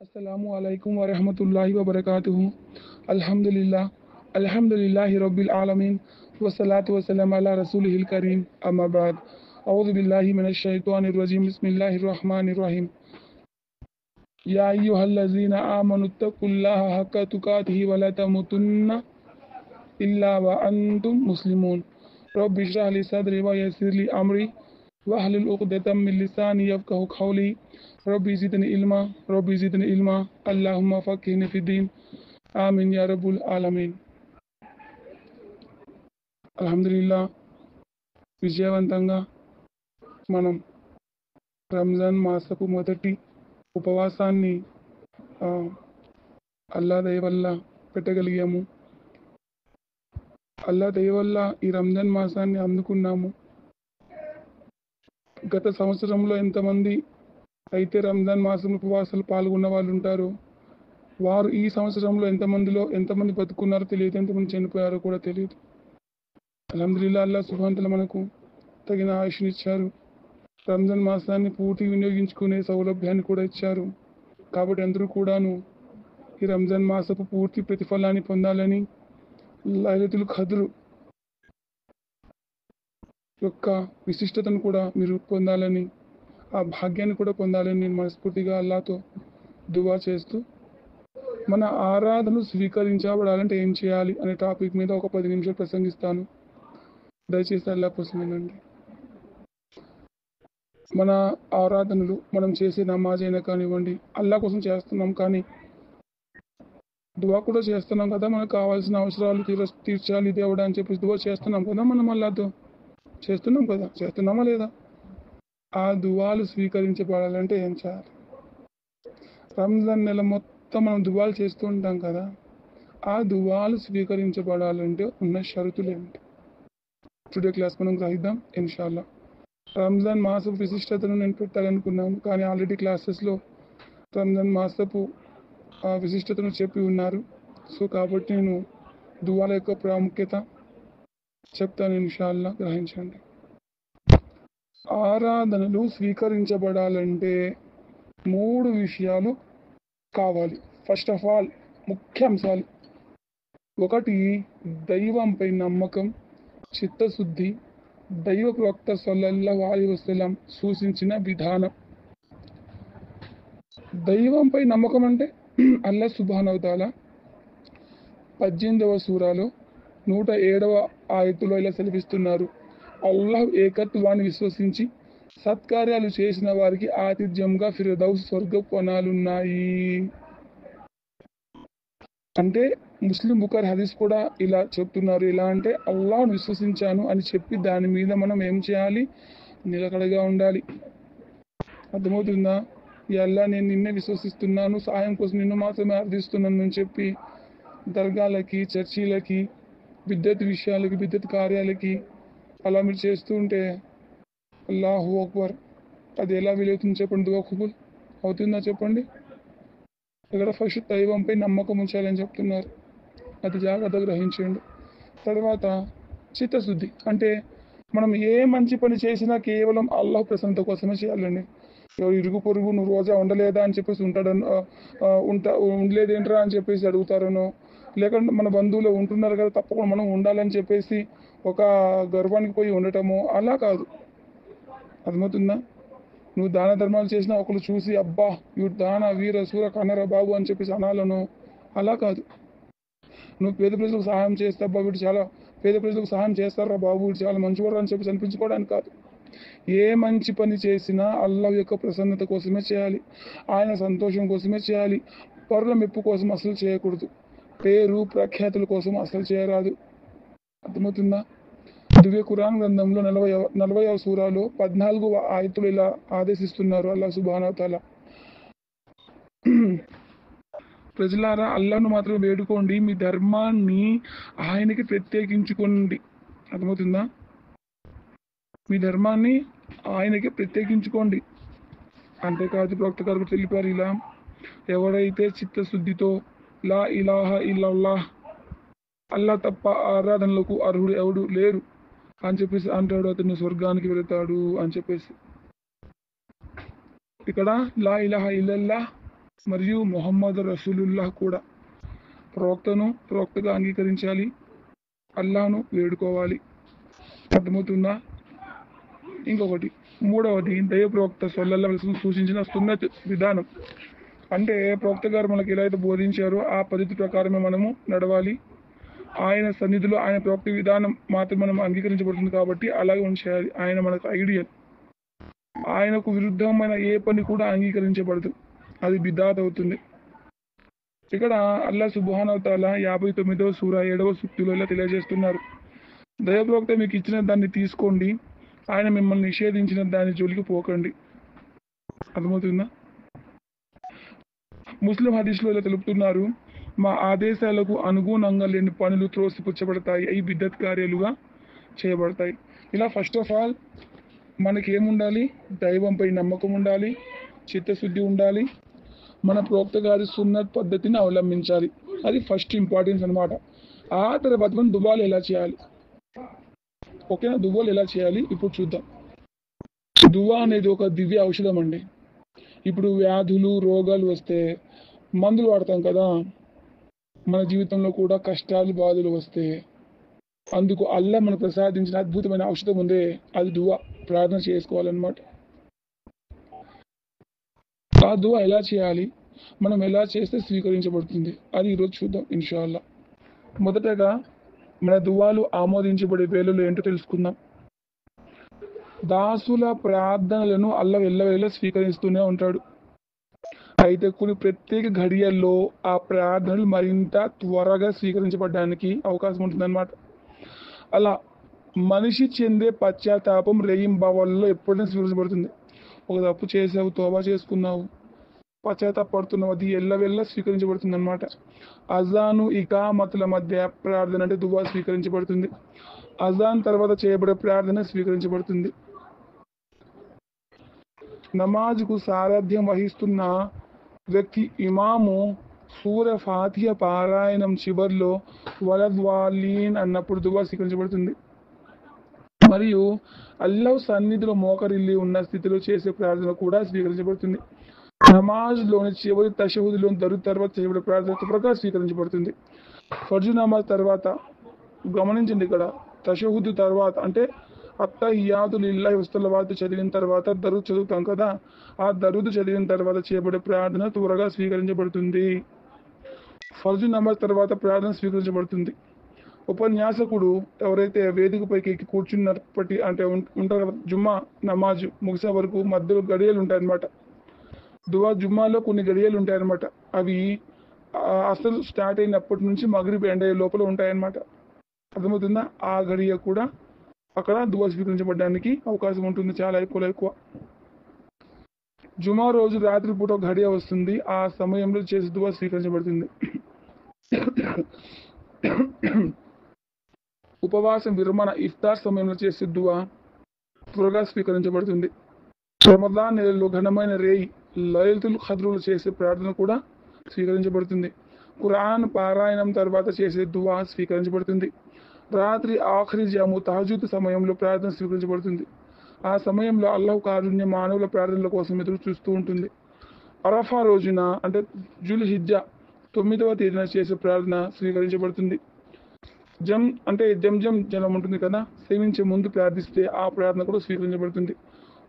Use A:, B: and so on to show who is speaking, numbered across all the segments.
A: अस्सलामु अलैकुम व रहमतुल्लाहि व बरकातुहू। अल्हम्दुलिल्लाह अल्हम्दुलिल्लाहि रब्बिल आलमीन वस्सलातु वस्सलामु अला रसूलिहिल करीम अम्मा बाद। अऊज़ु बिल्लाहि मिनश शैतानिर रजीम बिस्मिल्लाहिर रहमानिर रहीम। या अय्युहल्लज़ीना आमनुत्तकुल्लाहा हक्का तुकातिही व ला तमूतुन्ना इल्ला व अंतुम मुस्लिमून। रब्बि इश्रह ली सदरी व यस्सिर ली अमरी वहलुल उक़दतम मिन लिसानी यफ़क़हू क़ौली। रब्बी ज़िदनी इल्मा अल्लाहुम्मा फ़क़्हिनी फ़िद्दीन आमीन या रब्बुल आलमीन। అల్హమ్దులిల్లా విజయవంతంగా మనం రంజాన్ మాసపు మొదటి ఉపవాసాన్ని అల్లా దయ వల్ల పెట్టగలిగాము. అల్లా దయ వల్ల ఈ రంజాన్ మాసాన్ని అందుకున్నాము. గత సంవత్సరంలో ఎంతమంది అయితే రంజాన్ మాసం ఉపవాసాలు పాల్గొన్న వాళ్ళు ఉంటారో వారు ఈ సంవత్సరంలో ఎంతమంది బతుకున్నారో తెలియదు, ఎంతమంది చనిపోయారో కూడా తెలియదు. అల్హమ్దులిల్లా అల్లా సుబ్హానహు వ తఆలా మనకు తగిన ఆయుష్నిచ్చారు. రంజాన్ మాసాన్ని పూర్తి వినియోగించుకునే సౌలభ్యాన్ని కూడా ఇచ్చారు. కాబట్టి అందరూ కూడాను ఈ రంజాన్ మాసపు పూర్తి ప్రతిఫలాన్ని పొందాలని, లైలతుల్ ఖద్ర్ యొక్క విశిష్టతను కూడా మీరు పొందాలని, ఆ భాగ్యాన్ని కూడా పొందాలని నేను మనస్ఫూర్తిగా అల్లాతో దువా చేస్తూ, మన ఆరాధనలు స్వీకరించబడాలంటే ఏం చేయాలి అనే టాపిక్ మీద ఒక 10 నిమిషాలు ప్రసంగిస్తాను. దయచేసి అల్లా కోసం వినండి. మన ఆరాధనలు, మనం చేసే నమాజ్ అయినా కానివ్వండి, అల్లా కోసం చేస్తున్నాం, కానీ దువా కూడా చేస్తున్నాం కదా. మనకు కావాల్సిన అవసరాలు తీర్చాలి దేవుడా అని చెప్పి దువా చేస్తున్నాం కదా. మనం అల్లాతో చేస్తున్నాం కదా, చేస్తున్నామా లేదా? ఆ దువాలు స్వీకరించబడాలంటే ఏం చేయాలి? రంజాన్ నెల మొత్తం మనం దువాలు చేస్తూ ఉంటాం కదా. ఆ దువాలు స్వీకరించబడాలంటే ఉన్న షరతులు ఏమిటి? టుడే క్లాస్ మనం గ్రహిద్దాం ఇన్షాల్లా. రంజాన్ మాసపు విశిష్టతను నేను పెట్టాలనుకున్నాను, కానీ ఆల్రెడీ క్లాసెస్లో రంజాన్ మాసపు విశిష్టతను చెప్పి ఉన్నారు. సో కాబట్టి నేను దువాల యొక్క ప్రాముఖ్యత చెప్తాను ఇన్షాల్లా, గ్రహించండి. ఆరాధనలు స్వీకరించబడాలంటే 3 విషయాలు కావాలి. ఫస్ట్ ఆఫ్ ఆల్ ముఖ్యాంశాలు: 1 దైవంపై నమ్మకం, చిత్తశుద్ధి, దైవ ప్రవక్త సల్లల్లాహు అలైహి వసల్లం సూచించిన విధానం. దైవంపై నమ్మకం అంటే అల్లా సుబ్హానహు వ తఆలా 18వ సూరాలో 107వ ఆయతులో ఇలా సెలవిస్తున్నారు: అల్లాహ్ ఏకత్వాన్ని విశ్వసించి సత్కార్యాలు చేసిన వారికి ఆతిథ్యంగా ఫిర్దౌస్ స్వర్గపు వనాలున్నాయి. అంటే ముస్లిం బుఖారీ హదీస్ కూడా ఇలా చెప్తున్నారు. ఎలా అంటే అల్లాహ్ను విశ్వసించాను అని చెప్పి దాని మీద మనం ఏం చేయాలి? నిలకడగా ఉండాలి. అర్థమవుతుందా? ఈ అల్లా నేను నిన్నే విశ్వసిస్తున్నాను, సాయం కోసం నిన్ను మాత్రమే అర్థిస్తున్నాను అని చెప్పి దర్గాలకి, చర్చీలకి, బిద్దత్ విషయాలకి, బిద్దత్ కార్యాలకి అలా మీరు చేస్తూ ఉంటే అల్లాహు అక్బర్, అది ఎలా వీలవుతుంది చెప్పండి? దువా కబూల్ అవుతుందా చెప్పండి? ఇక్కడ ఫస్ట్ దైవంపై నమ్మకం ఉంచాలని చెప్తున్నారు, అది జాగ్రత్తగా గ్రహించండి. తర్వాత చిత్తశుద్ధి, అంటే మనం ఏ మంచి పని చేసినా కేవలం అల్లాహ్ ప్రసన్నత కోసమే చేయాలండి. ఇరుగు పొరుగు నువ్వు రోజా ఉండలేదా అని చెప్పేసి ఉండలేదేంట్రా అని చెప్పేసి అడుగుతారనో, లేకుంటే మన బంధువులు ఉంటున్నారు కదా తప్పకుండా మనం ఉండాలని చెప్పేసి ఒక గర్వానికి పోయి ఉండటము, అలా కాదు. అర్థమవుతుందా? నువ్వు దాన ధర్మాలు చేసినా ఒకరు చూసి అబ్బా వీడు దాన వీర సూర కన్నర బాబు అని చెప్పేసి అనాలను, అలా కాదు. నువ్వు పేద ప్రజలకు సహాయం చేస్తే అబ్బా వీడు చాలా పేద ప్రజలకు సహాయం చేస్తారా బాబు, వీడు చాలా మంచివాడు అని చెప్పేసి అనిపించుకోవడానికి కాదు. ఏ మంచి పని చేసినా అల్లాహ్ యొక్క ప్రసన్నత కోసమే చేయాలి, ఆయన సంతోషం కోసమే చేయాలి. పరుల మెప్పు కోసం అసలు చేయకూడదు, పేరు ప్రఖ్యాతుల కోసం అసలు చేయరాదు. అర్థమవుతుందా? దివ్య ఖురాన్ గ్రంథంలో 40వ సూరాలో 14వ ఆయతులు ఇలా ఆదేశిస్తున్నారు అల్లాహ్ సుబ్హానహు వ తఆలా: ప్రజలారా, అల్లాహ్ను మాత్రమే వేడుకోండి, మీ ధర్మాన్ని ఆయనకి ప్రత్యేకించుకోండి. అర్థమవుతుందా? మీ ధర్మాన్ని ఆయనకి ప్రత్యేకించుకోండి. అంతేకాదు ప్రవక్త గారు తెలిపారు ఇలా: ఎవరైతే చిత్తశుద్ధితో లా ఇలాహా ఇల్లల్లాహ్, అల్లా తప్ప ఆరాధనలకు అర్హుడు ఎవడు లేరు అని చెప్పేసి అంటాడు, అతను స్వర్గానికి వెళతాడు అని చెప్పేసి. ఇక్కడ లా ఇలాహా ఇల్లల్లాహ్ మరియు మొహమ్మద్ రసూలుల్లాహ్ కూడా ప్రవక్తగా అంగీకరించాలి, అల్లాను వేడుకోవాలి. అర్థమవుతుందా? ఇంకొకటి మూడవది దైవ ప్రవక్త సల్లల్లాహు అలైహి వసల్లం సూచించిన సున్నత్ విధానం. అంటే ప్రవక్త గారు మనకి ఎలా అయితే బోధించారో ఆ పద్ధతి ప్రకారమే మనము నడవాలి. ఆయన సన్నిధిలో ఆయన ప్రవక్త విధానం మాత్రం మనం అంగీకరించబడుతుంది కాబట్టి అలాగే ఉంచేయాలి. ఆయన మనకు ఐడియల్. ఆయనకు విరుద్ధమైన ఏ పని కూడా అంగీకరించబడదు, అది బిదాత్ అవుతుంది. ఇక్కడ అల్లా సుబ్హానహు తఆలా 59వ సూర 7వ సూక్తిలో ఇలా తెలియజేస్తున్నారు, దైవప్రవక్త మీకు ఇచ్చిన దాన్ని తీసుకోండి, ఆయన మిమ్మల్ని నిషేధించిన దాని జోలికి పోకండి. అర్థమవుతుందా? ముస్లిం హదీస్లో ఇలా తెలుపుతున్నారు, మా ఆదేశాలకు అనుగుణంగా లేని పనులు త్రోసిపుచ్చబడతాయి, అవి బిద్దత్ కార్యాలుగా చేయబడతాయి. ఇలా ఫస్ట్ ఆఫ్ ఆల్ మనకేముండాలి? దైవంపై నమ్మకం ఉండాలి, చిత్తశుద్ధి ఉండాలి, మన ప్రవక్త గారి సున్నత్ పద్ధతిని అవలంబించాలి. అది ఫస్ట్ ఇంపార్టెన్స్ అనమాట. ఆ తర్వాత మనం దువాలు ఎలా చేయాలి, ఓకేనా? దువాలు ఎలా చేయాలి ఇప్పుడు చూద్దాం. దువా అనేది ఒక దివ్య ఔషధం అండి. ఇప్పుడు వ్యాధులు రోగాలు వస్తే మందులు వాడతాం కదా, మన జీవితంలో కూడా కష్టాలు బాధలు వస్తే అందుకు అల్లా మనకు ప్రసాదించిన అద్భుతమైన ఔషధం ఉందే, అది దువా. ప్రార్థన చేసుకోవాలన్నమాట. ఆ దువా ఎలా చేయాలి, మనం ఎలా చేస్తే స్వీకరించబడుతుంది, అది ఈరోజు చూద్దాం ఇన్షాల్లా. మొదటగా మన దువాలు ఆమోదించబడే వేళలు ఏంటో తెలుసుకుందాం. దాసుల ప్రార్థనలను అల్లా వెళ్ళవేళ స్వీకరిస్తూనే ఉంటాడు. అయితే కొన్ని ప్రత్యేక ఘడియల్లో ఆ ప్రార్థనలు మరింత త్వరగా స్వీకరించబడడానికి అవకాశం ఉంటుందన్నమాట. అలా మనిషి చెందే పశ్చాత్తాపం రేయింబవల్లో ఎప్పుడైనా స్వీకరించబడుతుంది. ఒక తప్పు చేసావు, తోబా చేసుకున్నావు, పశ్చాత్తాపడుతున్నావు, అది ఎల్లవెల్ల స్వీకరించబడుతుంది అనమాట. అజాను ఇకామతుల మధ్య ప్రార్థన అంటే దువా స్వీకరించబడుతుంది. అజాన్ తర్వాత చేయబడే ప్రార్థన స్వీకరించబడుతుంది. నమాజ్కు సారథ్యం వహిస్తున్న వ్యక్తి ఇమాము సూర ఫాతిహ పారాయణం చివర్లో వలద్వాలీన్ అన్నప్పుడు దువా స్వీకరించబడుతుంది. మరియు అల్లాహ్ సన్నిధిలో మోకరిల్లి ఉన్న స్థితిలో చేసే ప్రార్థన కూడా స్వీకరించబడుతుంది. నమాజ్లోని చివరి తషహుద్లోని దరుద్ తర్వాత చేయబడే ప్రార్థన త్వరగా స్వీకరించబడుతుంది. ఫర్జు నమాజ్ తర్వాత గమనించండి, ఇక్కడ తషహుద్ తర్వాత అంటే అత్తహియాతు లిల్లాహి వస్తలవాతు చదివిన తర్వాత దరుద్ చదువుతాం కదా, ఆ దరుద్ చదివిన తర్వాత చేయబడే ప్రార్థన త్వరగా స్వీకరించబడుతుంది. ఫర్జు నమాజ్ తర్వాత ప్రార్థన స్వీకరించబడుతుంది. ఉపన్యాసకుడు ఎవరైతే వేదికపైకి ఎక్కి కూర్చున్నప్పటి అంటే ఉంటారు కదా, జుమ్మా నమాజ్ ముగిసే వరకు మధ్యలో గడియలు ఉంటాయన్నమాట. దువా జుమ్మాలో కొన్ని గడియలు ఉంటాయన్నమాట. అవి అసలు స్టార్ట్ అయినప్పటి నుంచి మగ్రిబ్ ఎండ్ అయ్యే లోపల ఉంటాయన్నమాట. అర్థమవుతుందా? ఆ గడియ కూడా అక్కడ దువా స్వీకరించబడడానికి అవకాశం ఉంటుంది, చాలా ఎక్కువ. జుమా రోజు రాత్రి పూట గడియ వస్తుంది, ఆ సమయంలో చేసే దువా స్వీకరించబడుతుంది. ఉపవాసం విరమణ ఇఫ్తార్ సమయంలో చేసే దువా త్వరగా స్వీకరించబడుతుంది. రమదాన్ నెలలో ఘనమైన రేయి లైలతుల్ ఖద్రులు చేసే ప్రార్థన కూడా స్వీకరించబడుతుంది. ఖురాన్ పారాయణం తర్వాత చేసే దువా స్వీకరించబడుతుంది. రాత్రి ఆఖరి జాము తహజుద్ సమయంలో ప్రార్థన స్వీకరించబడుతుంది. ఆ సమయంలో అల్లాహ్ కారుణ్య మానవుల ప్రార్థనల కోసం ఎదురు చూస్తూ ఉంటుంది. అరఫా రోజున అంటే జుల్ హిజ్జా 9వ తేదీన చేసే ప్రార్థన స్వీకరించబడుతుంది. జంజం జలం ఉంటుంది కదా, సేవించే ముందు ప్రార్థిస్తే ఆ ప్రార్థన కూడా స్వీకరించబడుతుంది.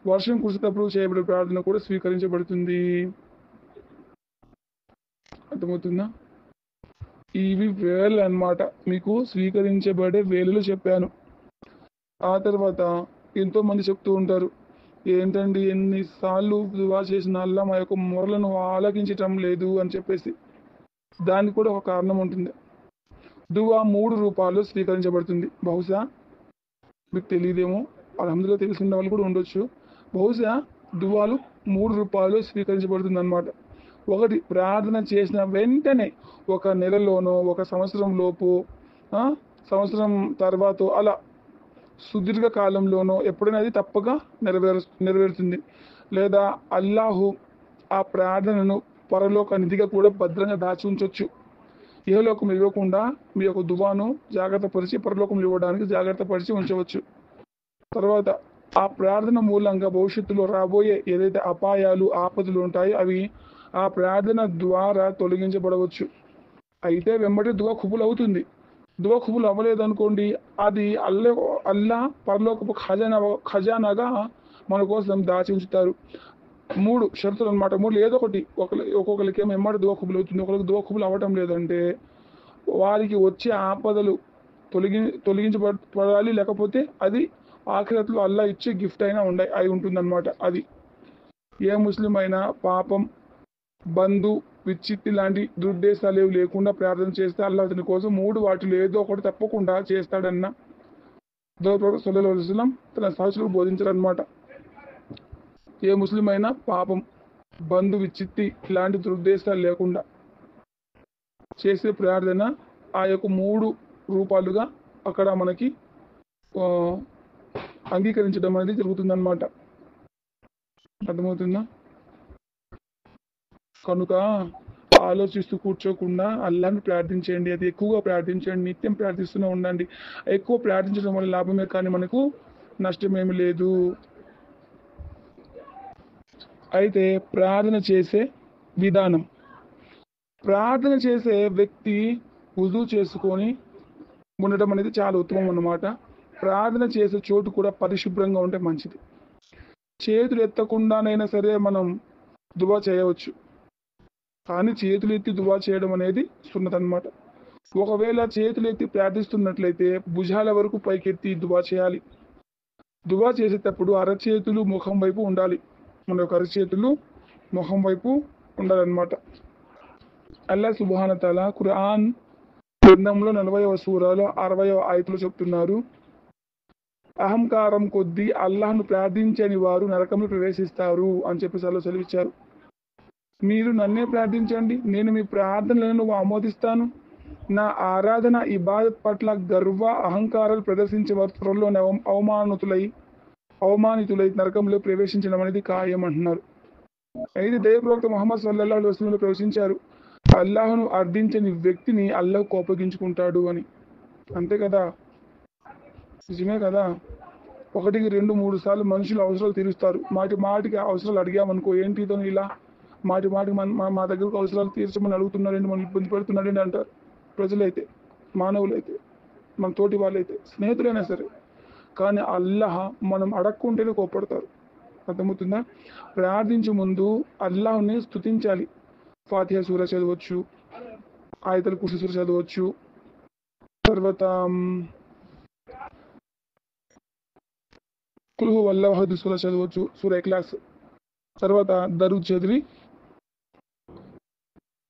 A: వర్షం కురిసేటప్పుడు చేయబడే ప్రార్థన కూడా స్వీకరించబడుతుంది. అర్థమవుతుందా? ఇవి వేలు అన్నమాట, మీకు స్వీకరించబడే వేలులు చెప్పాను. ఆ తర్వాత ఎంతో మంది చెప్తూ ఉంటారు, ఏంటండి ఎన్నిసార్లు దువా చేసిన అల్లా మా యొక్క మొరలను ఆలకించటం లేదు అని చెప్పేసి. దానికి కూడా ఒక కారణం ఉంటుంది. దువా 3 రూపాల్లో స్వీకరించబడుతుంది. బహుశా మీకు తెలియదేమో, అల్హమ్దులిల్లాహ్ తెలిసిన వాళ్ళు కూడా ఉండొచ్చు. బహుశా దువాలు 3 రూపాల్లో స్వీకరించబడుతుంది అన్నమాట. ఒకటి, ప్రార్థన చేసిన వెంటనే, ఒక నెలలోనో ఒక సంవత్సరం లోపు, సంవత్సరం తర్వాత, అలా సుదీర్ఘ కాలంలోనో ఎప్పుడైనా అది తప్పక నెరవేరుతుంది. లేదా అల్లాహు ఆ ప్రార్థనను పరలోక నిధిగా కూడా భద్రంగా దాచి ఉంచవచ్చు. ఇహలోకం ఇవ్వకుండా మీ యొక్క దువాను జాగ్రత్త పరిచి పరలోకం ఇవ్వడానికి జాగ్రత్త పరిచి ఉంచవచ్చు. తర్వాత ఆ ప్రార్థన మూలంగా భవిష్యత్తులో రాబోయే ఏదైతే అపాయాలు ఆపదలు ఉంటాయో అవి ఆ ప్రార్థన ద్వారా తొలగించబడవచ్చు. అయితే వెంబడి దువా ఖుబూల్ అవుతుంది. దువా ఖుబూల్ అవ్వలేదనుకోండి, అది అల్లా పరలోకపు ఖజానాగా మన కోసం దాచి ఉంచుతారు. 3 షరతులు అనమాట. 3 ఏదో ఒకటి ఒక్కొక్కరికేమో ఎమ్మడి దువా ఖుబూల్ అవుతుంది, ఒకరికి దువా ఖుబూల్ అవ్వటం లేదంటే వారికి వచ్చే ఆపదలు తొలగించబడాలి. లేకపోతే అది ఆఖిరత్లో అల్లా ఇచ్చే గిఫ్ట్ అయినా అయి ఉంటుందన్నమాట. అది ఏ ముస్లిం అయినా పాపం, బంధు విచ్చిత్తి లాంటి దుర్దేశాలు లేకుండా ప్రార్థన చేస్తే అల్లా అతని కోసం 3 వాటిలో ఏదో ఒకటి తప్పకుండా చేస్తాడన్న ప్రవక్త సల్లల్లాహు అలైహి వసల్లం తన సహచరులకు బోధించారనమాట. ఏ ముస్లిం అయినా పాపం, బంధు విచ్చిత్తి ఇలాంటి దుర్దేశాలు లేకుండా చేసే ప్రార్థన ఆ యొక్క 3 రూపాలుగా అక్కడ మనకి అంగీకరించడం అనేది జరుగుతుందన్నమాట. అర్థమవుతుందా? కనుక ఆలోచిస్తూ కూర్చోకుండా అల్లాహ్ని ప్రార్థించండి. అది ఎక్కువగా ప్రార్థించండి. నిత్యం ప్రార్థిస్తూనే ఉండండి. ఎక్కువ ప్రార్థించడం వల్ల లాభమే కానీ మనకు నష్టమేమి లేదు. అయితే ప్రార్థన చేసే విధానం. ప్రార్థన చేసే వ్యక్తి వుజూ చేసుకొని ఉండటం అనేది చాలా ఉత్తమం అన్నమాట. ప్రార్థన చేసే చోటు కూడా పరిశుభ్రంగా ఉంటే మంచిది. చేతులు ఎత్తకుండానైనా సరే మనం దువా చేయవచ్చు, కానీ చేతులు ఎత్తి దువా చేయడం అనేది సున్నత్ అన్నమాట. ఒకవేళ చేతులు ఎత్తి ప్రార్థిస్తున్నట్లయితే భుజాల వరకు పైకెత్తి దువా చేయాలి. దువా చేసేటప్పుడు అరచేతులు ముఖం వైపు ఉండాలి. మన యొక్క అరచేతులు ముఖం వైపు ఉండాలన్నమాట. అల్లాహ్ సుబ్హానహు వ తఆలా ఖురాన్ గ్రంథంలో 40వ సూరాలో 60వ ఆయతులో చెప్తున్నారు, అహంకారం కొద్దీ అల్లాహ్ను ప్రార్థించని వారు నరకంలో ప్రవేశిస్తారు అని చెప్పేసి అల్లాహ్ సెలవిచ్చారు. మీరు నన్నే ప్రార్థించండి, నేను మీ ప్రార్థనలను ఆమోదిస్తాను. నా ఆరాధన ఇబాదత్ పట్ల గర్వ అహంకారాలు ప్రదర్శించే వారు త్వరలోనే అవమానితులై నరకంలో ప్రవేశించడం అనేది ఖాయం అంటున్నారు. అయితే దైవప్రవక్త ముహమ్మద్ సల్లల్లాహు అలైహి వసల్లం ప్రవేశించారు, అల్లాహ్ను అర్థించని వ్యక్తిని అల్లాహ్ కోపగించుకుంటాడు అని. అంతే కదా, నిజమే కదా. 1, 2, 3 సార్లు మనుషులు అవసరాలు తీరుస్తారు. మాటికి అవసరాలు అడిగామనుకో, ఏంటితో ఇలా మాటికి మా దగ్గరకు అవసరాలు తీర్చమని అడుగుతున్నారండి, మనం ఇబ్బంది పెడుతున్నారండి అంటారు. ప్రజలైతే, మానవులైతే, మన తోటి వాళ్ళైతే, స్నేహితులైనా సరే. కానీ అల్లాహ్ మనం అడక్కుంటేనే కోప్పడతారు. అర్థమవుతుందా? ప్రార్థించే ముందు అల్లాహ్ని స్తుతించాలి. ఫాతిహా సూర చదవచ్చు, ఆయతుల్ కుర్సీ సూర చదవచ్చు, తర్వాత కుల్ హువల్లాహు అహద్ సూర చదవచ్చు, సూర ఇఖ్లాస్, తర్వాత దరూద్ చదివి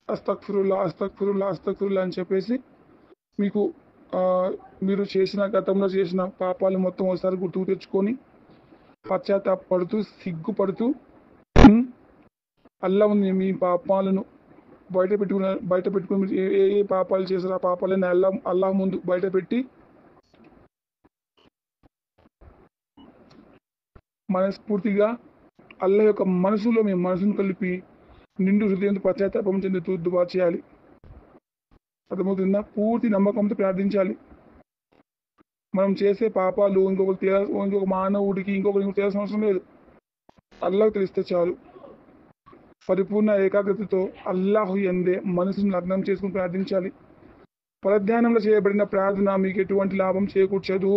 A: అస్తగ్ఫిరుల్లా అని చెప్పేసి మీకు మీరు గతంలో చేసిన పాపాలు మొత్తం ఒకసారి గుర్తుకు తెచ్చుకొని పశ్చాత్తాపడుతూ సిగ్గుపడుతూ అల్లాహ్ని మీ పాపాలను బయట పెట్టుకుని మీరు ఏ పాపాలు చేశారో ఆ పాపాలని అల్లాహ్ ముందు బయట పెట్టి మనస్ఫూర్తిగా అల్లాహ్ యొక్క మనసులో మీ మనసును కలిపి నిండు హృదయంతో పశ్చాత్తాపం చెందుతూ దువా చేయాలి. అర్థమవుతుందా? పూర్తి నమ్మకంతో ప్రార్థించాలి. మనం చేసే పాపాలు ఇంకొక మానవుడికి ఇంకొకరికి తెలియాల్సిన అవసరం లేదు. అల్లాహ్ తెలిస్తే చాలు. పరిపూర్ణ ఏకాగ్రతతో అల్లాహ్ యందే మనసును లగ్నం చేసుకుని ప్రార్థించాలి. పరధ్యానంలో చేయబడిన ప్రార్థన మీకు ఎటువంటి లాభం చేకూర్చదు.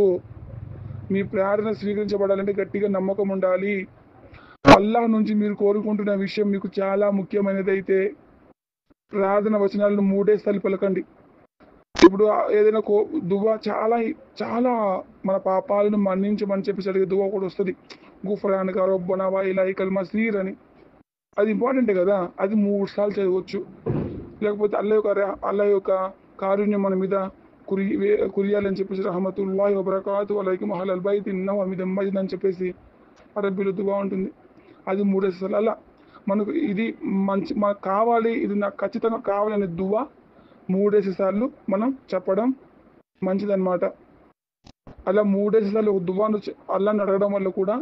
A: మీ ప్రార్థన స్వీకరించబడాలంటే గట్టిగా నమ్మకం ఉండాలి. అల్లాహ్ నుంచి మీరు కోరుకుంటున్న విషయం మీకు చాలా ముఖ్యమైనదైతే ప్రార్థన వచనాలను 3 సార్లు పలకండి. ఇప్పుడు ఏదైనా దువా చాలా మన పాపాలను మన్నించమని చెప్పేసి అడిగే దువా కూడా వస్తుంది. గుఫ్రానక రబ్బనా వా ఇలైకల్ మసీర్ అని. అది ఇంపార్టెంటే కదా, అది 3 సార్లు చదవచ్చు. లేకపోతే అల్లాహ్ యొక్క కారుణ్యం మన మీద కురియాలని చెప్పేసి రహమతుల్లాహి వబరకాతు అలైకుం అహ్లల్ బైత్ ఇన్నహు హమీదుం మజీద్ అని చెప్పేసి అరబ్బీలో దువా ఉంటుంది. అది 3 సార్లు. అలా మనకు ఇది మనకు కావాలి, ఇది నాకు ఖచ్చితంగా కావాలనే దువా 3 సార్లు మనం చెప్పడం మంచిదన్నమాట. అలా 3 సార్లు ఒక దువాను అల్లాహ్ని అడగడం వల్ల కూడా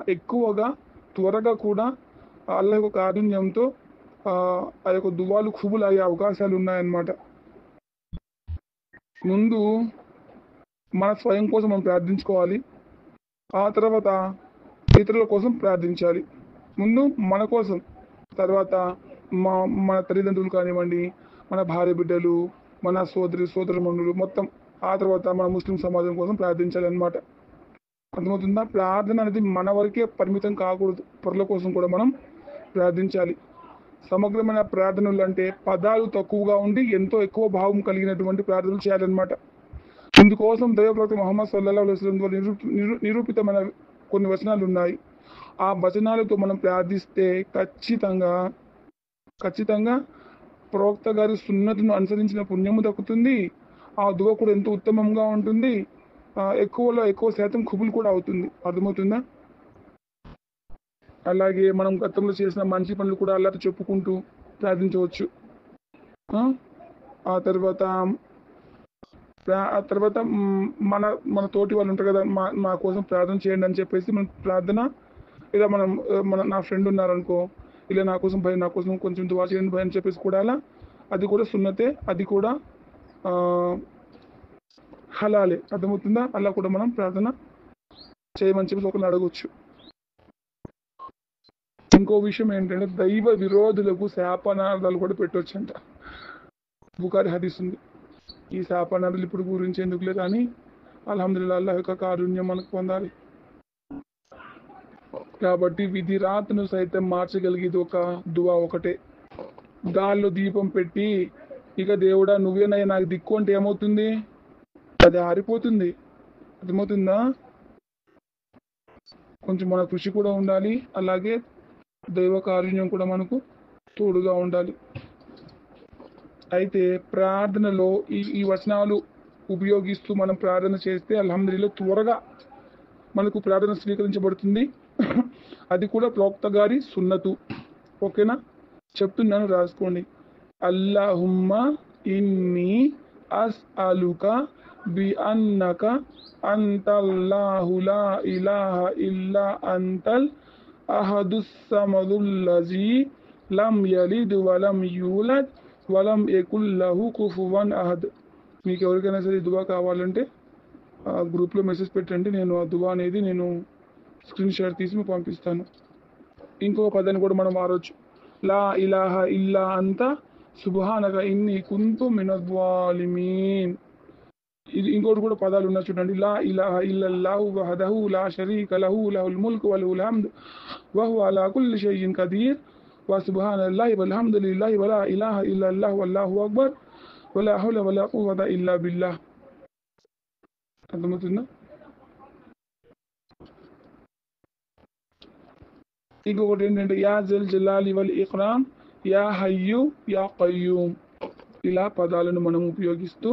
A: త్వరగా కూడా అల్లాహ్ యొక్క కారుణ్యంతో ఆ యొక్క దువాలు ఖుబూల్ అయ్యే అవకాశాలు ఉన్నాయన్నమాట. ముందు మన స్వయం కోసం మనం ప్రార్థించుకోవాలి. ఆ తర్వాత ఇతరుల కోసం ప్రార్థించాలి. ముందు మన కోసం, తర్వాత మా మన తల్లిదండ్రులు కానివ్వండి, మన భార్య బిడ్డలు, మన సోదరుమణులు మొత్తం, ఆ తర్వాత మన ముస్లిం సమాజం కోసం ప్రార్థించాలన్నమాట. అర్థమవుతుందా? ప్రార్థన అనేది మన వరకే పరిమితం కాకూడదు, పరుల కోసం కూడా మనం ప్రార్థించాలి. సమగ్రమైన ప్రార్థనలు అంటే పదాలు తక్కువగా ఉండి ఎంతో ఎక్కువ భావం కలిగినటువంటి ప్రార్థనలు చేయాలన్నమాట. ఇందుకోసం దైవప్రవక్త ముహమ్మద్ సల్లల్లాహు అలైహి వసల్లం ద్వారా నిరూపితమైన కొన్ని వచనాలు ఉన్నాయి. ఆ వచనాలతో మనం ప్రార్థిస్తే ఖచ్చితంగా ప్రవక్త గారి సున్నతును అనుసరించిన పుణ్యము దక్కుతుంది. ఆ దువ కూడా ఎంతో ఉత్తమంగా ఉంటుంది. ఎక్కువలో ఎక్కువ శాతం కబూల్ కూడా అవుతుంది. అర్థమవుతుందా? అలాగే మనం గతంలో చేసిన మంచి పనులు కూడా అల్లాహ్తో చెప్పుకుంటూ ప్రార్థించవచ్చు. ఆ తర్వాత మన మన తోటి వాళ్ళు ఉంటారు కదా, మా కోసం ప్రార్థన చేయండి అని చెప్పేసి మన ప్రార్థన, ఇలా నా ఫ్రెండ్ ఉన్నారనుకో, ఇలా నా కోసం కొంచెం దువా చేయండి భయ్ అని చెప్పేసి కూడా అలా, అది కూడా సున్నతే, అది కూడా హలాలే. అర్థమవుతుందా? అలా కూడా మనం ప్రార్థన చేయమని చెప్పేసి ఒకరిని అడగవచ్చు. ఇంకో విషయం ఏంటంటే దైవ విరోధులకు శాపనార్థాలు కూడా పెట్టవచ్చంట. బుఖారి హదీస్ ఉంది. ఈ శాపనార్థాలు ఇప్పుడు గురించి ఎందుకులే కానీ అల్హమ్దులిల్లాహ్ అల్లాహ్ యొక్క కారుణ్యం మనకు పొందాలి. కాబట్టి విధి రాతను సైతం మార్చగలిగేది ఒక దువా ఒకటే. గాల్లో దీపం పెట్టి ఇక దేవుడా నువ్వేనయ్యా నాకు దిక్కు అంటే ఏమవుతుంది? అది ఆరిపోతుంది. అర్థమవుతుందా? కొంచెం మన కృషి కూడా ఉండాలి, అలాగే దైవ కారుణ్యం కూడా మనకు తోడుగా ఉండాలి. అయితే ప్రార్థనలో ఈ వచనాలు ఉపయోగిస్తూ మనం ప్రార్థన చేస్తే అల్హమ్దులిల్లాహ్ త్వరగా మనకు ప్రార్థన స్వీకరించబడుతుంది. అది కూడా ప్రవక్త గారి సున్నతు. ఓకేనా? చెప్తున్నాను, రాసుకోండి. అల్లాహుమ్మ ఇన్ని అస్అలుక బి అన్నక అంతల్లాహు లా ఇలాహ ఇల్లా అంతల్ అహదుస్ సమదుల్లజీ లం యలిద్ వలం యూలద్ వలం యకుల్ లహు కుఫువన్ అహద్. మీకు ఎవరికైనా సరే దువా కావాలంటే గ్రూప్లో మెసేజ్ పెట్టండి. నేను ఆ దువా అనేది నేను స్క్రీన్ షాట్ తీసి మీకు పంపిస్తాను. ఇంకొక పదాన్ని కూడా మనం వాడవచ్చు. లా ఇలాహ ఇల్లా అంత సుబ్హానక ఇన్ని కుంతు మినజ్జాలిమీన్. ఇది ఇంకోటి కూడా పదాలు ఉన్నాయి చూడండి. లా ఇలాహ ఇల్లల్లాహు వహదహు లా షరీక లహు లహుల్ ముల్కు వలహుల్ హమ్దు వహువ అలా కుల్లి షైఇన్ ఖదీర్ వ సుబ్హానల్లాహి వల్హమ్దులిల్లాహి వలా ఇలాహ ఇల్లల్లాహు వల్లాహు అక్బర్ వలా హౌల వలా ఖువత ఇల్లా బిల్లాహ్. అర్థమవుతుందా? ఇంకొకటి ఏంటంటే యా జల్ జలాలి వల్ ఇక్రామ్ యా హయ్యు యా కయ్యూమ్. ఇలా పదాలను మనం ఉపయోగిస్తూ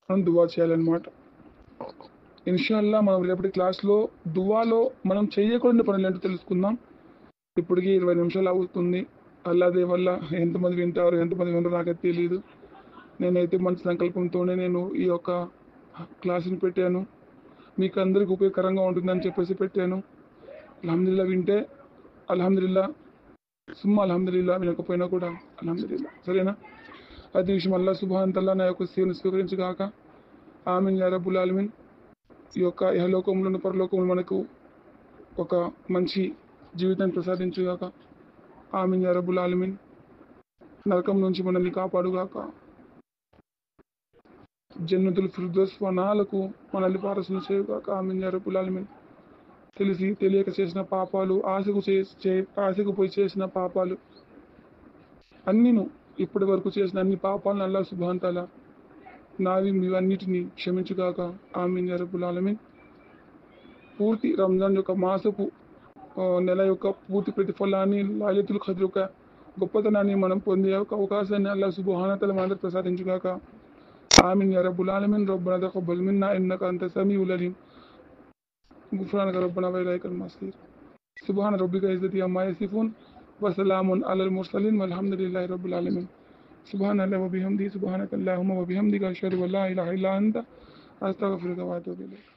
A: మనం దువా చేయాలన్నమాట. ఇన్షాల్లా మనం రేపటి క్లాస్లో దువాలో మనం చేయకూడని పనులు ఏంటో తెలుసుకుందాం. ఇప్పటికీ 20 నిమిషాలు అవుతుంది. అల్లాదే వల్ల ఎంతమంది వింటారు ఎంతమంది వినరు నాకైతే తెలియదు. నేనైతే మంచి సంకల్పంతోనే నేను ఈ యొక్క క్లాసుని పెట్టాను. మీకు అందరికి ఉపయోగకరంగా ఉంటుందని చెప్పేసి పెట్టాను. అల్హమ్దులిల్లాహ్ వింటే అల్హమ్దులిల్లాహ్, సుమ్మా అల్హమ్దులిల్లాహ్, వినకపోయినా కూడా అల్హమ్దులిల్లాహ్. సరేనా? అది విషయం అల్లాహ్ సుబ్హానహు వ తఆలా నా యొక్క సేవను స్వీకరించుగాక. ఆమీన్ యా రబ్బుల్ ఆలమీన్. ఈ యొక్క ఇహలోకంలోను పరలోకంలో మనకు ఒక మంచి జీవితాన్ని ప్రసాదించుగాక. ఆమీన్ యా రబ్బుల్ ఆలమీన్. నరకం నుంచి మనల్ని కాపాడుగాక. జన్నతుల్ ఫిర్దౌస్ వనాలకు మనల్ని పారసులు చేయుగాక. ఆమీన్ యా రబ్బుల్ ఆలమీన్. తెలిసి తెలియక చేసిన పాపాలు, ఆశకు పోయి చేసిన పాపాలు అన్నీను, ఇప్పటి వరకు చేసిన అన్ని పాపాలను అల్లాహ్ సుబ్హానహు వ తఆలా నావి మీవన్నిటిని క్షమించుగాక. ఆమీన్ యా రబ్బుల్ ఆలమీన్. పూర్తి రంజాన్ యొక్క మాసపు నెల యొక్క పూర్తి ప్రతిఫలాన్ని, లైలతుల్ ఖద్ర్ యొక్క గొప్పతనాన్ని మనం పొందే అవకాశాన్ని అల్లాహ్ సుబ్హానహు వ తఆలా మనందరికీ ప్రసాదించుగాక. ఆమీన్ యా రబ్బుల్ ఆలమీన్. రబ్బనా తఖబ్బల్ మిన్నా ఇన్నక అంత సమీఉల్ అలీం. గుఫ్రానక రబ్బనా వ ఇలైకల్ మసీర్. సుబ్హాన రబ్బిక ఇజ్జతి అమ్మా యసిఫూన్ వ సలామున్ అలల్ ముర్సలీన్ వల్హమ్దులిల్లాహి రబ్బిల్ ఆలమీన్. సుబ్హానల్లాహి వ బిహమ్దిహి సుబ్హానకల్లాహుమ్మ వ బిహమ్దిక అష్హదు అన్ లా ఇలాహ ఇల్లా అంత అస్తగ్ఫిరుక వ అతూబు ఇలైక్.